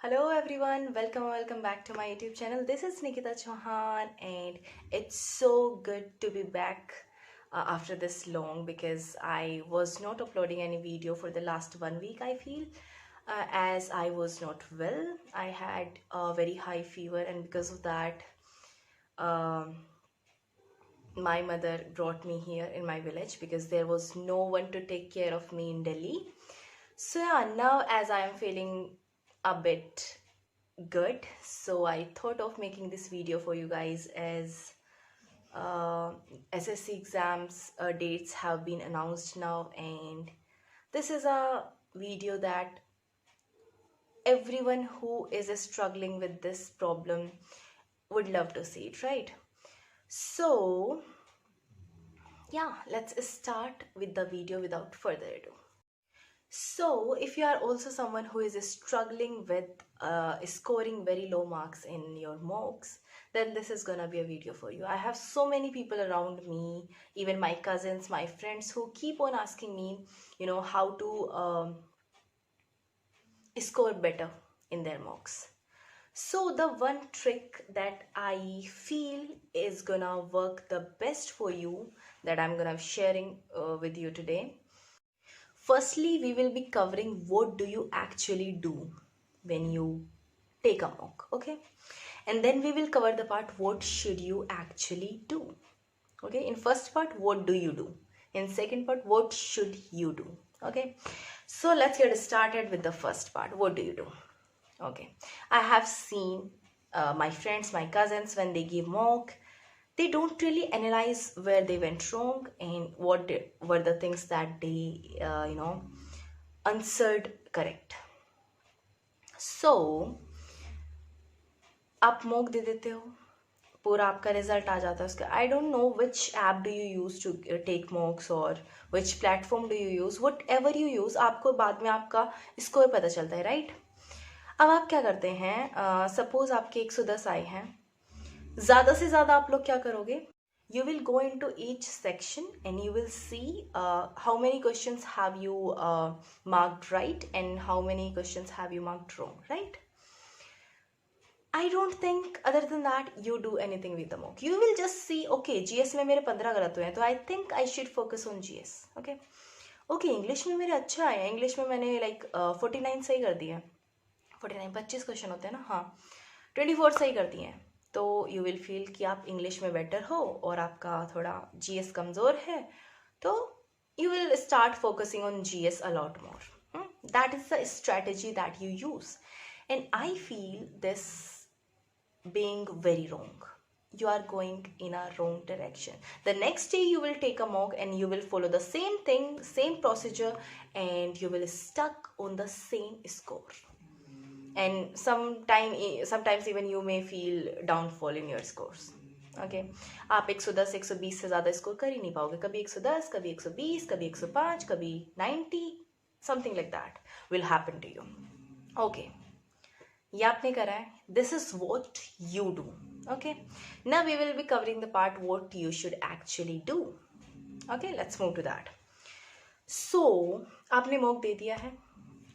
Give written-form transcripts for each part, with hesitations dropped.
Hello everyone, welcome back to my YouTube channel. This is Nikita Chauhan and it's so good to be back after this long because I was not uploading any video for the last 1 week. I feel as I was not well. I had a very high fever, and because of that um, my mother brought me here in my village because there was no one to take care of me in Delhi. So yeah, now as I am feeling a bit good, so I thought of making this video for you guys as uh, SSC exams dates have been announced now, and this is a video that everyone who is struggling with this problem would love to see it, right? So yeah, let's start with the video without further ado. So, if you are also someone who is struggling with scoring very low marks in your mocks, then this is gonna be a video for you. I have so many people around me, even my cousins, my friends, who keep on asking me, how to score better in their mocks. So, the one trick that I feel is gonna work the best for you that I'm gonna be sharing with you today. Firstly, we will be covering what do you actually do when you take a mock, okay? And then we will cover the part what should you actually do. Okay, in first part, what do you do? In second part, what should you do? Okay, so let's get started with the first part. What do you do? Okay, I have seen my friends, my cousins, when they give mock, they don't really analyze where they went wrong and were the things that they answered correct. So आप mock दे देते हो, पूरा आपका result आ जाता है उसका. I don't know which app do you use to take mocks और which platform do you use, whatever you use, आपको बाद में आपका स्कोर पता चलता है, राइट? अब आप क्या करते हैं, सपोज आपके 110 आए हैं, ज़्यादा से ज़्यादा आप लोग क्या करोगे? You will go into each section and you will see how many questions have you marked right and how many questions have you marked wrong, right? I don't think other than that you do anything with the mock. You will just see, okay, GS में मेरे 15 गलत हुए हैं, तो I think I should focus on GS. Okay, okay, English में मेरे अच्छे आए हैं, इंग्लिश में मैंने लाइक 49 सही कर दिए. 49 25 क्वेश्चन होते हैं ना, हाँ, 24 सही कर दिए हैं. तो यू विल फील कि आप इंग्लिश में बेटर हो और आपका थोड़ा GS कमज़ोर है, तो you will start focusing on GS a lot more. That is the strategy that you use, and I feel this being very wrong. You are going in a wrong direction. The next day you will take a mock and you will follow the same thing, same procedure, and you will stuck on the same score. And sometimes even you may feel downfall in your scores. Okay, आप 110 120 से ज़्यादा score कर ही नहीं पाओगे. कभी 110, कभी 120, कभी 105, कभी 90, something like that will happen to you. Okay, ये आपने करा है. This is what you do. Okay, now we will be covering the part what you should actually do. Okay, let's move to that. So आपने mock दे दिया है,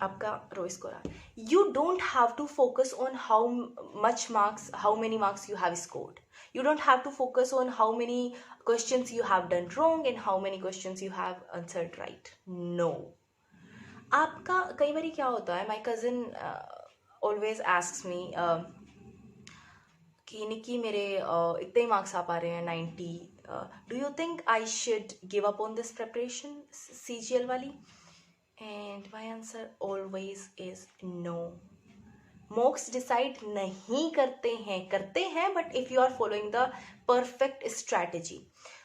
आपका raw score आ. You don't have to focus on how many marks you have scored. You don't have to focus on how many questions you have done wrong and how many questions you have answered right. No. आपका कई बार क्या होता है, my cousin always asks me कि निकी मेरे इतने marks आ पा रहे हैं 90, do you think I should give up on this preparation CGL वाली? And my answer always is no. Mocks decide नहीं करते हैं but if you are following the perfect strategy.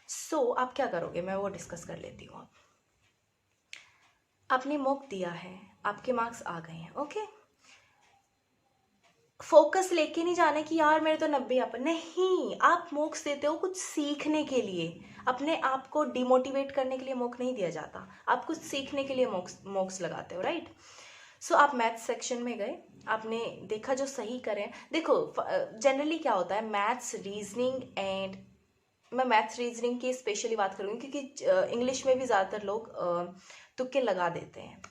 So आप क्या करोगे, मैं वो डिस्कस कर लेती हूँ. आपने मॉक दिया है, आपके मार्क्स आ गए हैं. ओके, फोकस लेके नहीं जाने कि यार मेरे तो 90 आ. नहीं, आप मॉक्स देते हो कुछ सीखने के लिए, अपने आप को डिमोटिवेट करने के लिए मॉक नहीं दिया जाता. आप कुछ सीखने के लिए मॉक्स लगाते हो, राइट? सो आप मैथ्स सेक्शन में गए, आपने देखा जो सही करें. देखो जनरली क्या होता है, मैथ्स रीजनिंग, एंड मैं मैथ्स रीजनिंग की स्पेशली बात करूँगी क्योंकि इंग्लिश में भी ज़्यादातर लोग तुक्के लगा देते हैं.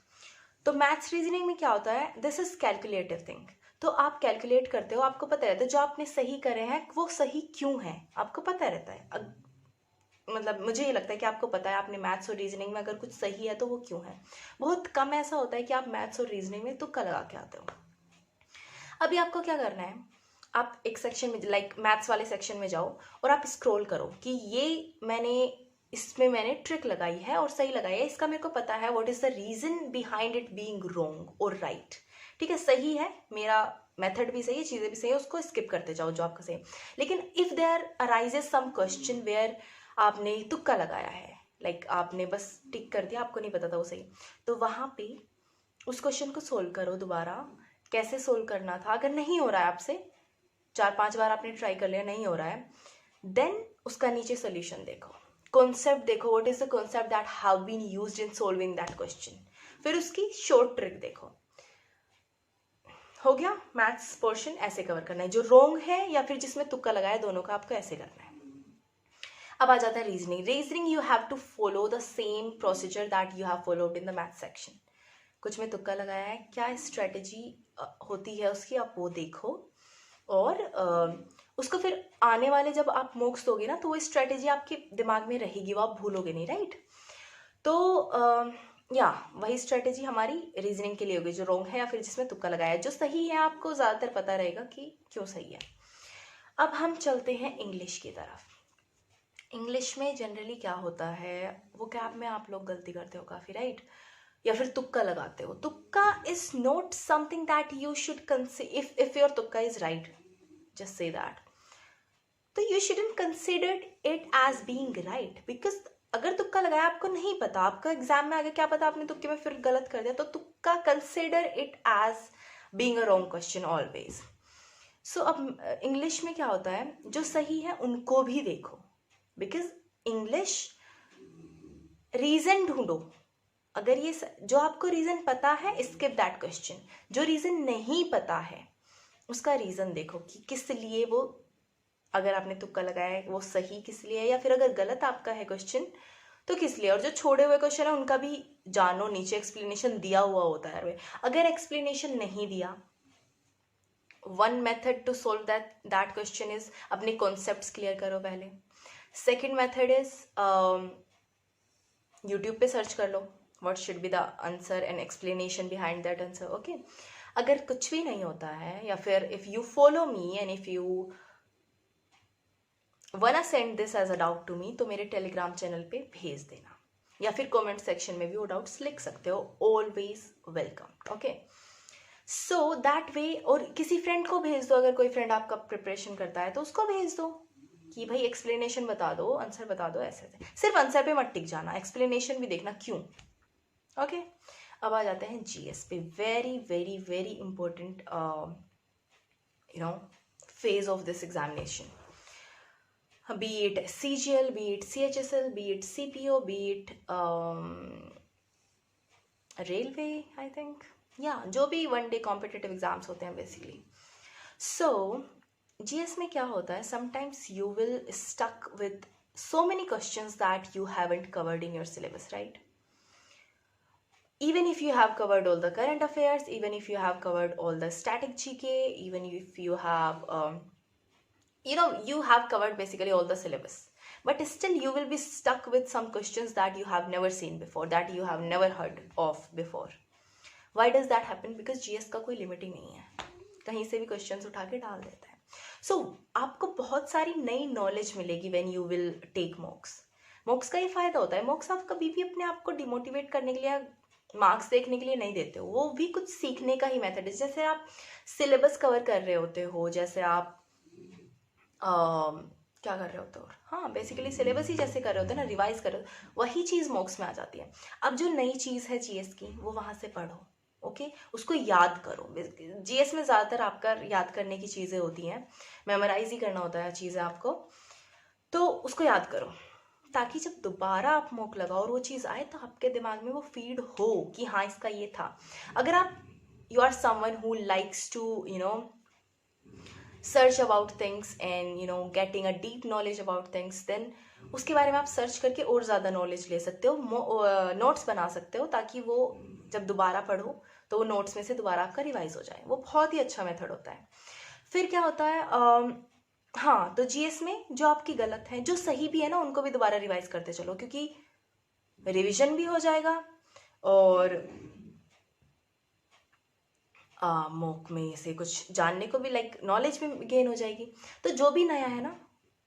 तो मैथ्स रीजनिंग में क्या होता है, दिस इज कैलकुलेटिव थिंग। तो आप कैलकुलेट करते हो, आपको पता रहता है जो आपने सही करे हैं वो सही क्यों है, आपको पता रहता है। मतलब मुझे ये लगता है कि आपको पता है आपने मैथ्स और रीजनिंग में अगर कुछ सही है तो वो क्यों है। बहुत कम ऐसा होता है कि आप मैथ्स और रीजनिंग में तुक्का लगा के आते हो। अभी आपको क्या करना है, आप एक सेक्शन में लाइक मैथ्स वाले सेक्शन में जाओ और आप स्क्रॉल करो कि ये इसमें मैंने ट्रिक लगाई है और सही लगाई है, इसका मेरे को पता है what is the reason behind it being wrong और राइट। ठीक है, सही है, मेरा मेथड भी सही है, चीज़ें भी सही है, उसको स्किप करते जाओ जो आपका सही है। लेकिन if there arises some question where आपने तुक्का लगाया है, लाइक आपने बस टिक कर दिया, आपको नहीं पता था वो सही, तो वहाँ पे उस क्वेश्चन को सोल्व करो दोबारा। कैसे सोल्व करना था, अगर नहीं हो रहा है आपसे, 4-5 बार आपने ट्राई कर लिया नहीं हो रहा है, देन उसका नीचे सोल्यूशन देखो, कॉन्सेप्ट देखो, what is the concept that have been used in solving that question, फिर उसकी शॉर्ट ट्रिक देखो। हो गया, मैथ्स पोर्शन ऐसे कवर करना है, जो रॉन्ग है या फिर जिसमें तुक्का लगाया, दोनों का आपको ऐसे करना है। अब आ जाता है reasoning. Reasoning you have to follow the same procedure that you have followed in the math section. कुछ में तुक्का लगाया है, क्या स्ट्रेटेजी होती है उसकी, आप वो देखो और उसको फिर आने वाले जब आप मॉक्स दोगे ना, तो वो स्ट्रेटेजी आपके दिमाग में रहेगी, वो आप भूलोगे नहीं, राइट। तो या वही स्ट्रेटेजी हमारी रीजनिंग के लिए होगी, जो रॉन्ग है या फिर जिसमें तुक्का लगाया है। जो सही है आपको ज़्यादातर पता रहेगा कि क्यों सही है। अब हम चलते हैं इंग्लिश की तरफ। इंग्लिश में जनरली क्या होता है, वो कैब में आप लोग गलती करते हो काफ़ी, राइट, या फिर तुक्का लगाते हो। तुक्का is not something that you should consider, if your तुक्का is right, just say that, तो you shouldn't consider it as being right, because अगर तुक्का लगाया, आपको नहीं पता, आपका एग्जाम में आगे क्या पता आपने तुक्के में फिर गलत कर दिया, तो तुक्का consider it as being a wrong question always. So अब इंग्लिश में क्या होता है, जो सही है उनको भी देखो, बिकॉज इंग्लिश रीजन ढूंढो। अगर ये जो आपको रीजन पता है, स्किप दैट क्वेश्चन। जो रीजन नहीं पता है उसका रीजन देखो कि किस लिए वो, अगर आपने तुक्का लगाया है वो सही किस लिए है, या फिर अगर गलत आपका है क्वेश्चन तो किस लिए। और जो छोड़े हुए क्वेश्चन है उनका भी जानो, नीचे एक्सप्लेनेशन दिया हुआ होता है। अगर एक्सप्लेनेशन नहीं दिया, one method to solve that question is अपने कॉन्सेप्ट्स क्लियर करो पहले। सेकेंड मेथड इज यूट्यूब पे सर्च कर लो what should be the answer and explanation behind that answer, okay. अगर कुछ भी नहीं होता है, या फिर if you follow me and if you wanna send this as a doubt to me, तो मेरे टेलीग्राम चैनल पे भेज देना, या फिर कमेंट सेक्शन में भी वो डाउट्स लिख सकते हो, always welcome, okay. So that way, और किसी फ्रेंड को भेज दो, अगर कोई फ्रेंड आपका प्रिपरेशन करता है तो उसको भेज दो कि भाई एक्सप्लेनेशन बता दो, आंसर बता दो, ऐसे सिर्फ आंसर पे मत टिक जाना, एक्सप्लेनेशन भी देखना क्यों, ओके। अब आ जाते हैं जीएस पे, very very very important phase of this examination. be it CGL, be it CHSL, be it CPO, be it railway, I think, yeah, जो भी वन डे कॉम्पिटिटिव एग्जाम्स होते हैं बेसिकली। सो जीएस में क्या होता है, sometimes you will stuck with so many questions that you haven't covered in your syllabus, right? Even if you have covered all the current affairs, even if you have covered all the static GK, even if you have you have covered basically all the syllabus, but still you will be stuck with some questions that you have never seen before, that you have never heard of before. Why does that happen? Because GS का कोई limit ही नहीं है, कहीं से भी questions उठा के डाल देता है। सो आपको बहुत सारी नई नॉलेज मिलेगी when you will take mocks. Mocks का ये फायदा होता है, मॉक्स आप कभी भी अपने आप को डिमोटिवेट करने के लिए, मार्क्स देखने के लिए नहीं देते हो, वो भी कुछ सीखने का ही मेथड है। जैसे आप सिलेबस कवर कर रहे होते हो, जैसे आप क्या कर रहे होते हो, हाँ बेसिकली सिलेबस ही जैसे कर रहे होते हैं ना, रिवाइज कर रहे हो, वही चीज़ मॉक्स में आ जाती है। अब जो नई चीज़ है जीएस की, वो वहाँ से पढ़ो, ओके, उसको याद करो। जीएस में ज़्यादातर आपका याद करने की चीज़ें होती हैं, मेमोराइज ही करना होता है चीज़ें आपको, तो उसको याद करो, ताकि जब दोबारा आप मॉक लगाओ और वो चीज़ आए तो आपके दिमाग में वो फीड हो कि हाँ इसका ये था। अगर आप you are someone who likes to search about things and getting a deep knowledge about things, then उसके बारे में आप सर्च करके और ज़्यादा नॉलेज ले सकते हो, नोट्स बना सकते हो, ताकि वो जब दोबारा पढ़ो तो वो नोट्स में से दोबारा आपका रिवाइज हो जाए। वो बहुत ही अच्छा मेथड होता है। फिर क्या होता है, हाँ, तो जीएस में जो आपकी गलत है, जो सही भी है ना, उनको भी दोबारा रिवाइज करते चलो, क्योंकि रिवीजन भी हो जाएगा और मॉक में से कुछ जानने को भी, लाइक नॉलेज भी गेन हो जाएगी। तो जो भी नया है ना,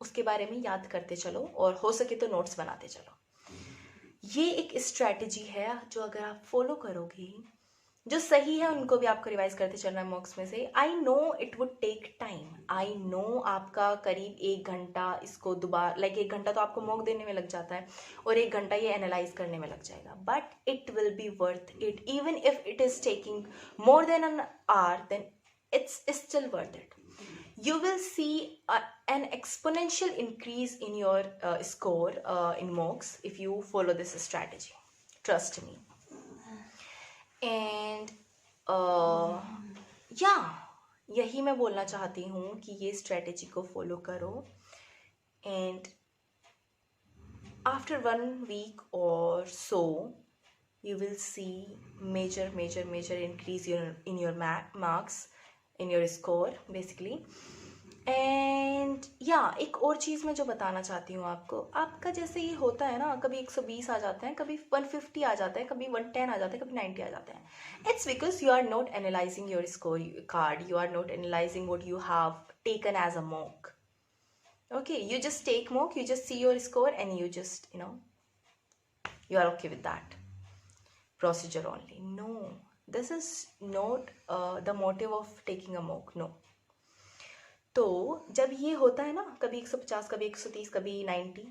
उसके बारे में याद करते चलो और हो सके तो नोट्स बनाते चलो। ये एक स्ट्रैटेजी है जो अगर आप फॉलो करोगे, जो सही है उनको भी आपको रिवाइज करते चलना है मॉक्स में से। I know it would take time, I know आपका करीब 1 घंटा इसको दोबारा, लाइक 1 घंटा तो आपको मॉक देने में लग जाता है और 1 घंटा ये एनालाइज करने में लग जाएगा, but it will be worth it. Even if it is taking more than an hour, then it's still worth it. You will see an exponential increase in your score in mocks if you follow this strategy. Trust me. And यही मैं बोलना चाहती हूँ कि ये strategy को follow करो, and after 1 week or so you will see major increase in your marks, in your score basically. And एक और चीज़ मैं जो बताना चाहती हूँ आपको, आपका जैसे ये होता है ना, कभी 120 आ जाते हैं, कभी 150 आ जाता है, कभी 110 आ जाता है, कभी 90 आ जाते हैं। It's because you are not analysing your score card, you are not analysing what you have taken as a mock. Okay, you just take mock, you just see your score and you just, you are okay with that procedure only. No, this is not the motive of taking a mock. No. तो जब ये होता है ना, कभी 150, कभी 130, कभी 90,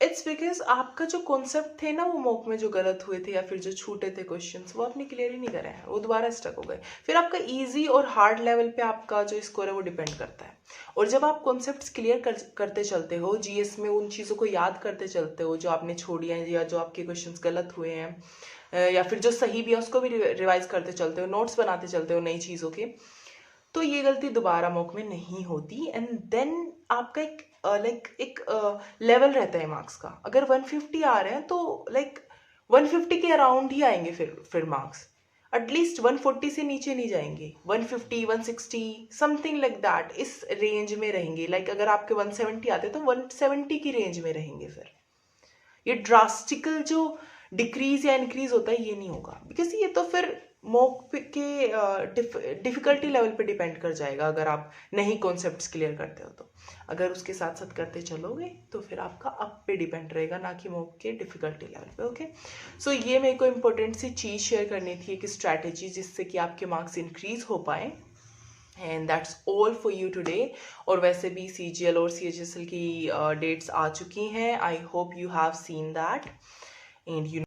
it's because आपका जो कॉन्सेप्ट थे ना वो मॉक में जो गलत हुए थे या फिर जो छूटे थे क्वेश्चंस, वो आपने क्लियर ही नहीं करे हैं, वो दोबारा स्टक हो गए। फिर आपका इजी और हार्ड लेवल पे आपका जो स्कोर है वो डिपेंड करता है। और जब आप कॉन्सेप्ट्स क्लियर करते चलते हो जीएस में, उन चीज़ों को याद करते चलते हो जो आपने छोड़ी हैं या जो आपके क्वेश्चंस गलत हुए हैं, या फिर जो सही भी है उसको भी रिवाइज करते चलते हो, नोट्स बनाते चलते हो नई चीज़ों के, तो ये गलती दोबारा मॉक में नहीं होती। एंड देन आपका एक लेवल रहता है मार्क्स का। अगर 150 आ रहे हैं तो 150 के अराउंड ही आएंगे फिर मार्क्स, एटलीस्ट 140 से नीचे नहीं जाएंगे। 150, 160 समथिंग लाइक दैट, इस रेंज में रहेंगे। अगर आपके 170 आते तो 170 की रेंज में रहेंगे। फिर ये ड्रास्टिकल जो डिक्रीज या इंक्रीज होता है ये नहीं होगा, बिकॉज ये तो फिर मॉक के डिफिकल्टी लेवल पे डिपेंड कर जाएगा। अगर आप नहीं कॉन्सेप्ट्स क्लियर करते हो तो, अगर उसके साथ साथ करते चलोगे तो फिर आपका अप पे डिपेंड रहेगा, ना कि मॉक के डिफिकल्टी लेवल पे। ओके, सो ये मेरे को इम्पोर्टेंट सी चीज़ शेयर करनी थी, एक स्ट्रैटेजी जिससे कि आपके मार्क्स इंक्रीज हो पाए। And that's all for you today. और वैसे भी CGL और CHSL की डेट्स आ चुकी हैं। I hope you have seen that and